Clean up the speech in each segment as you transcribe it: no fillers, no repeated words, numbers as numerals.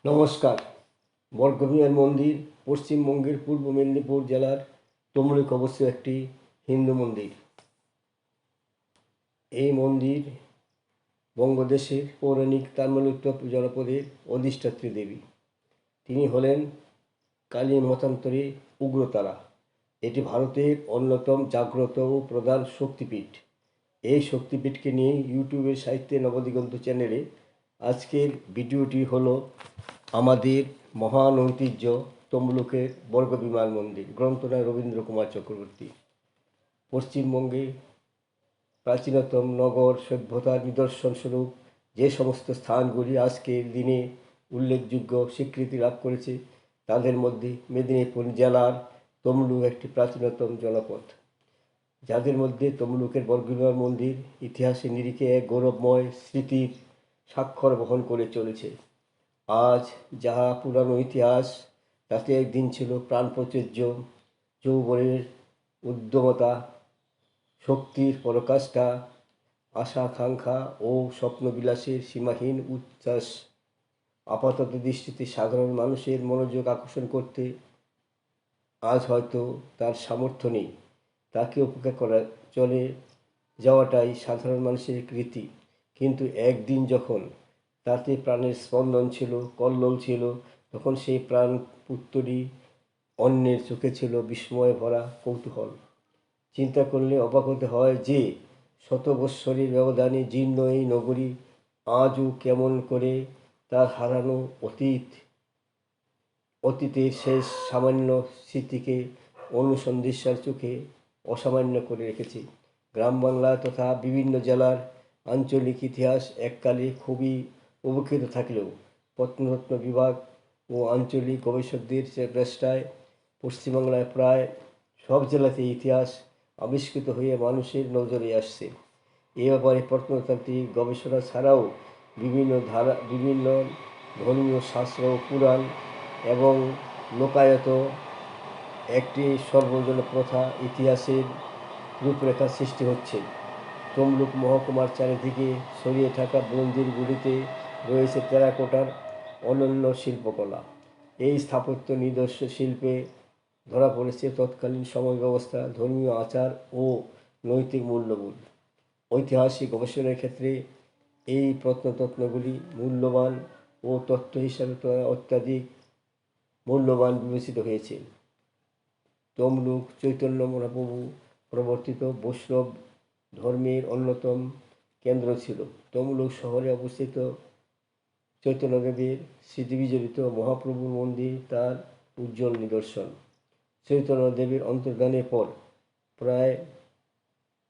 নমস্কার। বর্গভীমার মন্দির পশ্চিমবঙ্গের পূর্ব মেদিনীপুর জেলার তমলুকে অবস্থিত একটি হিন্দু মন্দির। এই মন্দির বঙ্গদেশের পৌরাণিক তাম্রলিপ্ত জনপদের অধিষ্ঠাত্রী দেবী। তিনি হলেন কালী মতান্তরে উগ্রতারা। এটি ভারতের অন্যতম জাগ্রত ও প্রধান শক্তিপীঠ। এই শক্তিপীঠকে নিয়ে ইউটিউবের সাহিত্যে নবদিগন্ত চ্যানেলে আজকের ভিডিওটি হলো আমাদের মহান ঐতিহ্য তমলুকের বর্গভীমার মন্দির। গ্রন্থনায় রবীন্দ্র কুমার চক্রবর্তী। পশ্চিমবঙ্গে প্রাচীনতম নগর সভ্যতার নিদর্শনস্বরূপ যে সমস্ত স্থানগুলি আজকের দিনে উল্লেখযোগ্য স্বীকৃতি লাভ করেছে তাদের মধ্যে মেদিনীপুর জেলার তমলুক একটি প্রাচীনতম জনপদ, যাদের মধ্যে তমলুকের বর্গভীমার মন্দির ইতিহাসের নিরিখে এক গৌরবময় স্মৃতির স্বাক্ষর বহন করে চলেছে। আজ যাহা পুরানো ইতিহাস, তাতে একদিন ছিল প্রাণ প্রাচুর্য, যৌবনের উদ্যমতা, শক্তির পরাকাষ্ঠা, আশা আকাঙ্ক্ষা ও স্বপ্নবিলাসের সীমাহীন উচ্ছ্বাস। আপাতত দৃষ্টিতে সাধারণ মানুষের মনোযোগ আকর্ষণ করতে আজ হয়তো তার সামর্থ্য নেই। তাকে উপেক্ষা করা চলে যাওয়াটাই সাধারণ মানুষের রীতি। কিন্তু একদিন যখন তাতে প্রাণের স্পন্দন ছিল, কল্লোল ছিল, তখন সেই প্রাণ পুত্তরই অন্যের চোখে ছিল বিস্ময়ে ভরা কৌতূহল। চিন্তা করলে অবাক হতে হয় যে শত বৎসরের ব্যবধানে জীর্ণ এই নগরী আজও কেমন করে তার হারানো অতীতের শেষ সামান্য স্মৃতিকে অনুসন্ধিৎসার চোখে অসামান্য করে রেখেছে। গ্রাম বাংলা তথা বিভিন্ন জেলার আঞ্চলিক ইতিহাস এককালে খুবই উপেক্ষিত থাকলেও প্রত্নতত্ত্ব বিভাগ ও আঞ্চলিক গবেষকদের চেষ্টায় পশ্চিমবাংলায় প্রায় সব জেলাতেই ইতিহাস আবিষ্কৃত হয়ে মানুষের নজরে আসছে। এ ব্যাপারে প্রত্নতাত্ত্বিক গবেষণা ছাড়াও বিভিন্ন ধর্মীয় শাস্ত্র, পুরাণ এবং লোকায়ত একটি সর্বজন প্রথা ইতিহাসের রূপরেখা সৃষ্টি হচ্ছে। তমলুক মহকুমার চারিদিকে ছড়িয়ে থাকা মন্দিরগুলিতে রয়েছে টেরাকোটার অনন্য শিল্পকলা। এই স্থাপত্য নিদর্শ শিল্পে ধরা পড়েছে তৎকালীন সময় ব্যবস্থা, ধর্মীয় আচার ও নৈতিক মূল্যবোধ। ঐতিহাসিক গবেষণার ক্ষেত্রে এই প্রত্নতত্ত্বগুলি মূল্যবান ও তথ্য হিসাবে অত্যাধিক মূল্যবান বিবেচিত হয়েছে। তমলুক চৈতন্য মহাপ্রভু প্রবর্তিত বৈষ্ণব ধর্মের অন্যতম কেন্দ্র ছিল। তমলুক শহরে অবস্থিত চৈতন্যদেবের স্মৃতিবিজড়িত মহাপ্রভুর মন্দির তার উজ্জ্বল নিদর্শন। চৈতন্যদেবের অন্তর্ধানের পর প্রায়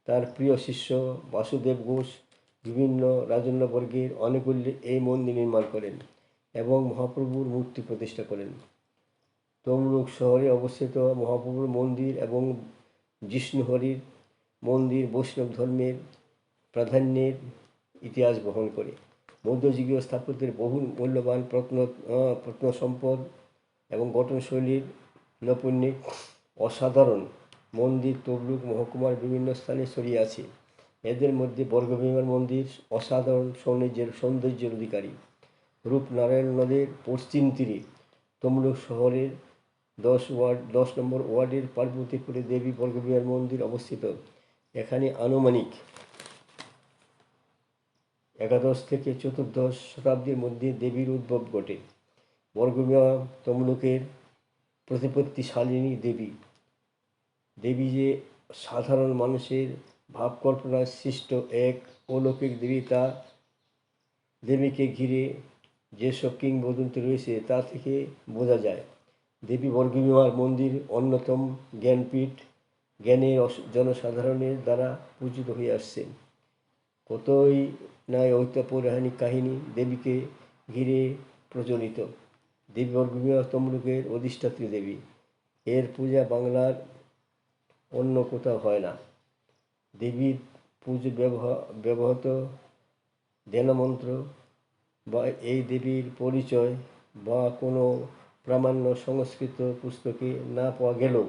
তার প্রিয় শিষ্য বাসুদেব ঘোষ বিভিন্ন রাজন্যবর্গের আনুকূল্যে এই মন্দির নির্মাণ করেন এবং মহাপ্রভুর মূর্তি প্রতিষ্ঠা করেন। তমলুক শহরে অবস্থিত মহাপ্রভুর মন্দির এবং জিষ্ণুহরির মন্দির বৈষ্ণব ধর্মের প্রাধান্যের ইতিহাস বহন করে। মধ্যযুগীয় স্থাপত্যের বহু মূল্যবান প্রত্নসম্পদ এবং গঠনশৈলীর নৈপুণ্যিক অসাধারণ মন্দির তমলুক মহকুমার বিভিন্ন স্থানে ছড়িয়ে আছে। এদের মধ্যে বর্গভীমার মন্দির অসাধারণ সৌন্দর্যের অধিকারী। রূপনারায়ণ নদের পশ্চিম তীরে তমলুক শহরের 10 নম্বর ওয়ার্ডের পার্বতীপুরে দেবী বর্গভীমার মন্দির অবস্থিত। এখানে আনুমানিক একাদশ থেকে চতুর্দশ শতাব্দীর মধ্যে দেবীর উদ্ভব ঘটে। বর্গভীমা তমলুকের প্রতিপত্তিশালিনী দেবী। দেবী যে সাধারণ মানুষের ভাবকল্পনায় সৃষ্ট এক অলৌকিক দেবী, তা দেবীকে ঘিরে যেসব কিংবদন্তি রয়েছে তা থেকে বোঝা যায়। দেবী বর্গভীমার মন্দির অন্যতম জ্ঞানপীঠ, জ্ঞানের জনসাধারণের দ্বারা পূজিত হয়ে আসছে। কতই না ঐতিহ্যপৌরাণিক কাহিনী দেবীকে ঘিরে প্রচলিত। দেবী বর্গভীমা তমলুকের অধিষ্ঠাত্রী দেবী। এর পূজা বাংলার অন্য কোথাও হয় না। দেবীর পুজো ব্যবহৃত ধ্যানমন্ত্র বা এই দেবীর পরিচয় বা কোনো প্রামাণ্য সংস্কৃত পুস্তকে না পাওয়া গেলেও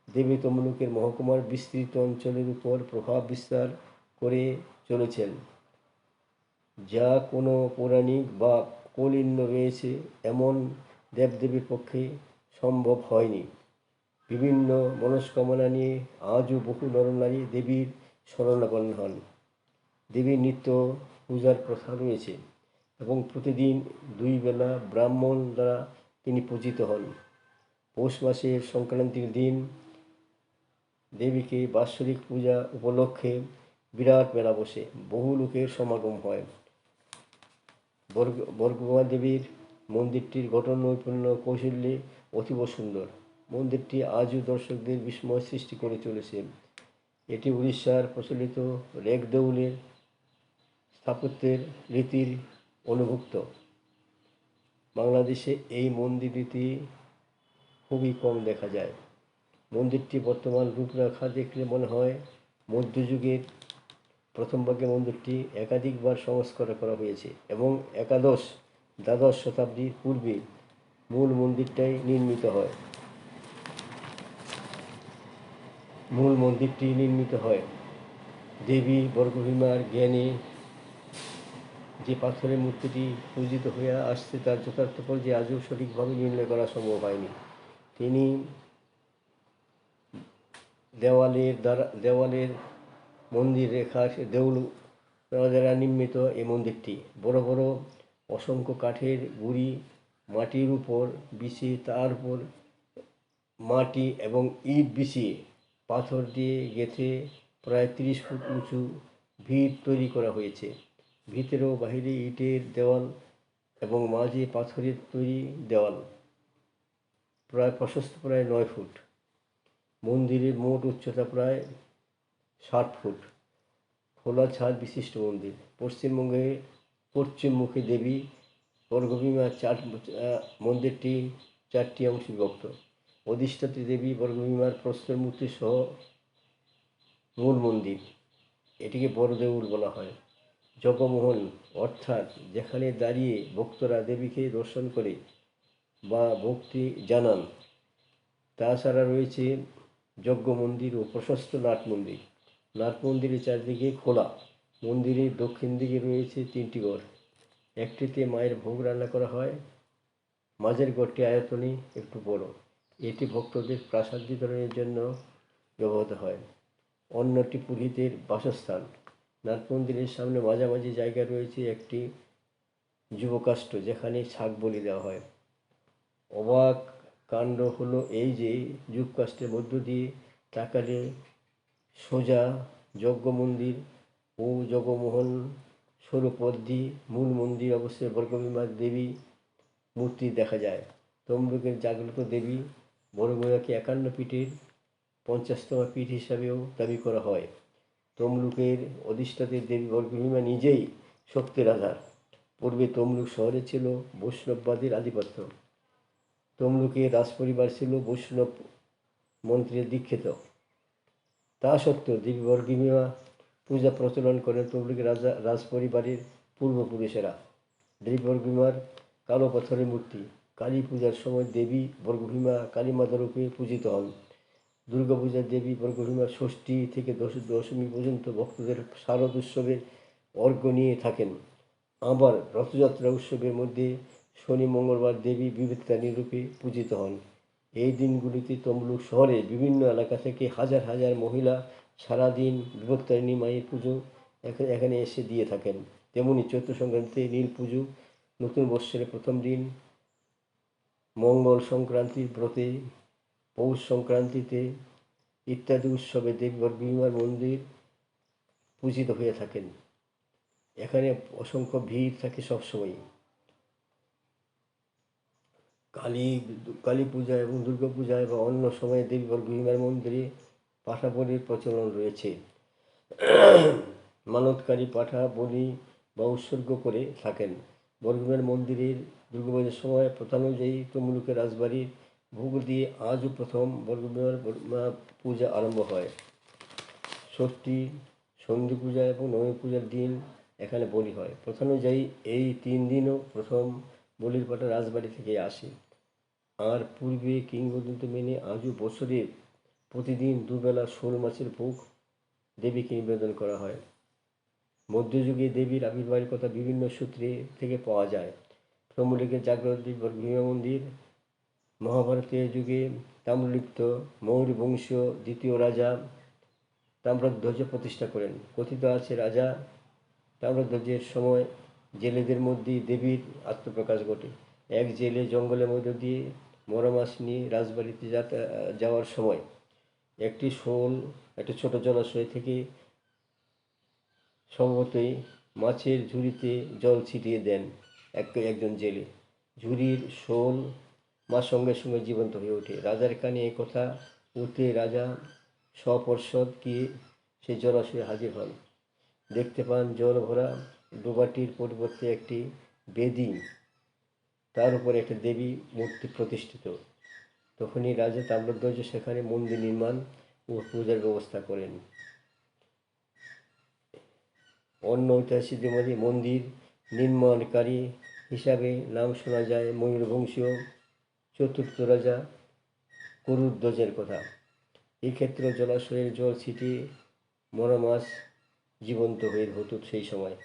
দেবী তমলুকের মহকুমার বিস্তৃত অঞ্চলের উপর প্রভাব বিস্তার করে চলেছেন, যা কোনো পৌরাণিক বা কৌলিন্য রয়েছে এমন দেবদেবীর পক্ষে সম্ভব হয়নি। বিভিন্ন মনস্কামনা নিয়ে আজও বহু নরনারী দেবীর শরণাপন্ন হন। দেবীর নিত্য পূজার প্রথা রয়েছে এবং প্রতিদিন 2 বেলা ব্রাহ্মণ দ্বারা তিনি পূজিত হন। পৌষ মাসের সংক্রান্তির দিন দেবীকে বাৎসরিক পূজা উপলক্ষে বিরাট মেলা বসে, বহু লোকের সমাগম হয়। বর্গভীমা দেবীর মন্দিরটির গঠন নৈপুণ্য কৌশল্যে অতীব সুন্দর। মন্দিরটি আজও দর্শকদের বিস্ময় সৃষ্টি করে চলেছে। এটি উড়িষ্যার প্রচলিত রেগদেউলের স্থাপত্যের রীতির অনুভুক্ত। বাংলাদেশে এই মন্দিরটি খুবই কম দেখা যায়। মন্দিরটি বর্তমান রূপরেখা দেখলে মনে হয় মধ্যযুগের প্রথম ভাগে। মন্দিরটি একাধিকবার সংস্কার করা হয়েছে এবং দ্বাদশ শতাব্দীর পূর্বে মূল মন্দিরটাই নির্মিত হয়। দেবী বর্গভীমার জ্ঞানে যে পাথরের মূর্তিটি পূজিত হয়ে আসছে তার যথার্থ পর্যায়ে আজও সঠিকভাবে নির্ণয় করা সম্ভব হয়নি। তিনি দেওয়ালের মন্দির রেখা দেউল দ্বারা নির্মিত এই মন্দিরটি। বড় বড় অসংখ্য কাঠের গুঁড়ি মাটির উপর বিছিয়ে তার উপর মাটি এবং ইট বিছিয়ে পাথর দিয়ে গেঁথে প্রায় 30 ফুট উঁচু ভিত তৈরি করা হয়েছে। ভিতরে ও বাহিরে ইটের দেওয়াল এবং মাঝে পাথরের তৈরি দেওয়াল। প্রশস্ত প্রায় 9 ফুট। মন্দিরের মোট উচ্চতা প্রায় 60 ফুট। খোলা ছাদ বিশিষ্ট মন্দির। পশ্চিমমুখী দেবী বর্গভীমা মন্দিরটি 4টি অংশে বিভক্ত। অধিষ্ঠাত্রী দেবী বর্গভীমার প্রস্তর মূর্তি সহ মূল মন্দির। এটিকে বড় দেউল বলা হয়। জগমোহন অর্থাৎ যেখানে দাঁড়িয়ে ভক্তরা দেবীকে দর্শন করে বা ভক্তি জানান। তাছাড়া রয়েছে যজ্ঞ মন্দির ও প্রশস্ত নাট মন্দির। নাট মন্দিরের চারদিকে খোলা। মন্দিরের দক্ষিণ দিকে রয়েছে 3টি ঘর। একটিতে মায়ের ভোগ রান্না করা হয়। মাঝের ঘরটি আয়তনে একটু বড়। এটি ভক্তদের প্রাসাদ বিতরণের জন্য ব্যবহৃত হয়। অন্যটি পুরোহিতের বাসস্থান। নাট মন্দিরের সামনে মাঝামাঝি জায়গায় রয়েছে একটি যুবকাষ্ঠ যেখানে ছাগ বলি দেওয়া হয়। অবাক কাণ্ড হলো এই যে যুবকাষ্ঠের মধ্য দিয়ে তাকালে সোজা যজ্ঞ মন্দির ও জগমোহন স্বরূপদ্দি মূল মন্দির অবশ্যই বর্গভীমা দেবী মূর্তি দেখা যায়। তমলুকের জাগ্রত দেবী বর্গভীমাকে 51 পীঠের 50তম পীঠ হিসাবেও দাবি করা হয়। তমলুকের অধিষ্ঠাত্রী দেবী বর্গভীমা নিজেই শক্তির আধার। পূর্বে তমলুক শহরে ছিল বৈষ্ণববাদের আধিপত্য। তমলুকের রাজপরিবার ছিল বৈষ্ণব মন্ত্রে দীক্ষিত। তা সত্ত্বেও দেবী বর্গভীমা পূজা প্রচলন করেন তমলুকের রাজপরিবারের পূর্বপুরুষেরা। দেবী বর্গভীমার কালো পাথরের মূর্তি। কালী পূজার সময় দেবী বর্গভীমা কালীমাতা রূপে পূজিত হন। দুর্গাপূজার দেবী বর্গভীমা ষষ্ঠী থেকে দশমী পর্যন্ত ভক্তদের শারদ উৎসবের অর্ঘ্য নিয়ে থাকেন। আবার রথযাত্রা উৎসবের মধ্যে শনি মঙ্গলবার দেবী বিবেকতারিণী রূপে পূজিত হন। এই দিনগুলিতে তমলুক শহরের বিভিন্ন এলাকা থেকে হাজার হাজার মহিলা সারাদিন বিবেকতারিণী মায়ের পুজো এখানে এসে দিয়ে থাকেন। তেমনি চৈত্র সংক্রান্তিতে নীল পুজো, নতুন বৎসরের প্রথম দিন, মঙ্গল সংক্রান্তির ব্রতে, পৌষ সংক্রান্তিতে ইত্যাদি উৎসবে দেবী বর্গভীমার মন্দির পূজিত হয়ে থাকেন। এখানে অসংখ্য ভিড় থাকে সবসময়। কালী পূজা এবং দুর্গা পূজায় বা অন্য সময়ে দেবী বর্গভীমার মন্দিরে পাঠা বলির প্রচলন রয়েছে। মানতকারী পাঠা বলি বা উৎসর্গ করে থাকেন। বর্গভীমার মন্দিরের দুর্গাপূজার সময় প্রথানুযায়ী তমলুকের রাজবাড়ির ভোগ দিয়ে আজও প্রথম বর্গভীমার পূজা আরম্ভ হয়। ষষ্ঠী, সন্ধি পূজা এবং নবমী পূজার দিন এখানে বলি হয়। প্রথানুযায়ী এই 3 দিনও প্রথম বলির পাঠা রাজবাড়ি থেকে আসে। আর পূর্বে কিংবদন্তি মেনে আজও বছরের প্রতিদিন 2 বেলা শোল মাছের ভোগ দেবীকে নিবেদন করা হয়। মধ্যযুগে দেবীর আবির্ভাবের কথা বিভিন্ন সূত্রে থেকে পাওয়া যায়। তমলুকের জাগ্রত ভীমা মন্দির, মহাভারতের যুগে তাম্রলিপ্ত মৌর্য বংশীয় দ্বিতীয় রাজা তাম্রধ্বজ প্রতিষ্ঠা করেন। কথিত আছে রাজা তাম্রধ্বজের সময় জেলেদের মধ্যেই দেবীর আত্মপ্রকাশ ঘটে। এক জেলে জঙ্গলের মধ্য দিয়ে মরা মাছ নিয়ে রাজবাড়িতে যাওয়ার সময় একটা ছোট জলাশয় থেকে স্বভাবতই মাছের ঝুড়িতে জল ছিটিয়ে দেন একজন জেলে। ঝুড়ির শোল মাছ সঙ্গে সঙ্গে জীবন্ত হয়ে ওঠে। রাজার কানে এ কথা উঠতে রাজা সপর্ষদ গিয়ে সে জলাশয়ে হাজির হন। দেখতে পান জল ভরা ডোবাটির পরিবর্তে একটি বেদি, তার উপর একটা দেবী মূর্তি প্রতিষ্ঠিত। তখনই রাজা তাম্রধ্বজ সেখানে মন্দির নির্মাণ ও পূজার ব্যবস্থা করেন। অন্য ঐতিহাসিকদের মধ্যে মন্দির নির্মাণকারী হিসাবে নাম শোনা যায় ময়ূরবংশীয় চতুর্থ রাজা করুধ্বজের কথা। এই ক্ষেত্রে জলাশয়ের জল ছিটিয়ে মরা মাছ জীবন্ত হয়ে হতো সেই সময়।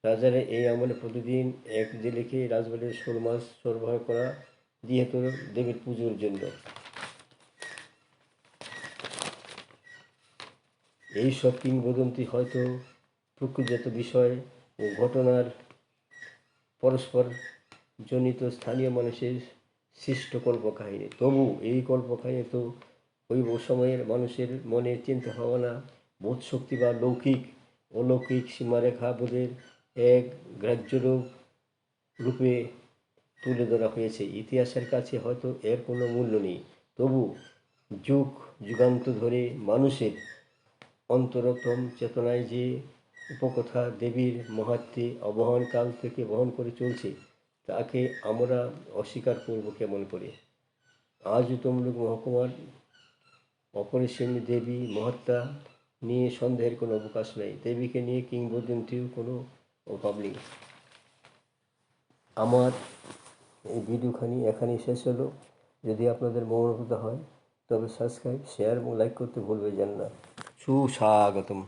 রাজারা এই আমলে প্রতিদিন এক জেলেকে রাজবাড়ির শোল মাছ সরবরাহ করা দিয়ে হতো দেবীর পুজোর জন্য। এইসব কিংবদন্তি হয়তো প্রকৃতিগত বিষয় ও ঘটনার পরস্পর জনিত স্থানীয় মানুষের সৃষ্ট কল্পকাহিনী। তবু এই কল্পকাহিনী তো ওই সময়ের মানুষের মনে চিন্তা ভাবনা, বোধশক্তি বা অলৌকিক সীমারেখা বোধের এক গ্রাহ্য রূপে তুলে ধরা হয়েছে। ইতিহাসের কাছে হয়তো এর কোনো মূল্য নেই, তবু যুগান্তর ধরে মানুষের অন্তরতম চেতনায় যে উপকথা দেবীর মাহাত্ম্যে অবহনকাল থেকে বহন করে চলছে, তাকে আমরা অস্বীকার করব কেমন করে? আজও তমলুক মহকুমার অপরিসীম দেবী মাহাত্ম্য নিয়ে সন্দেহের কোনো অবকাশ নেই। দেবীকে নিয়ে কিংবদন্তির কোনো অভাব নেই। আমার এই ভিডিওখানি এখানেই শেষ হলো। যদি আপনাদের মনোনীত হয় তবে সাবস্ক্রাইব, শেয়ার এবং লাইক করতে ভুলবেন না। সুস্বাগতম।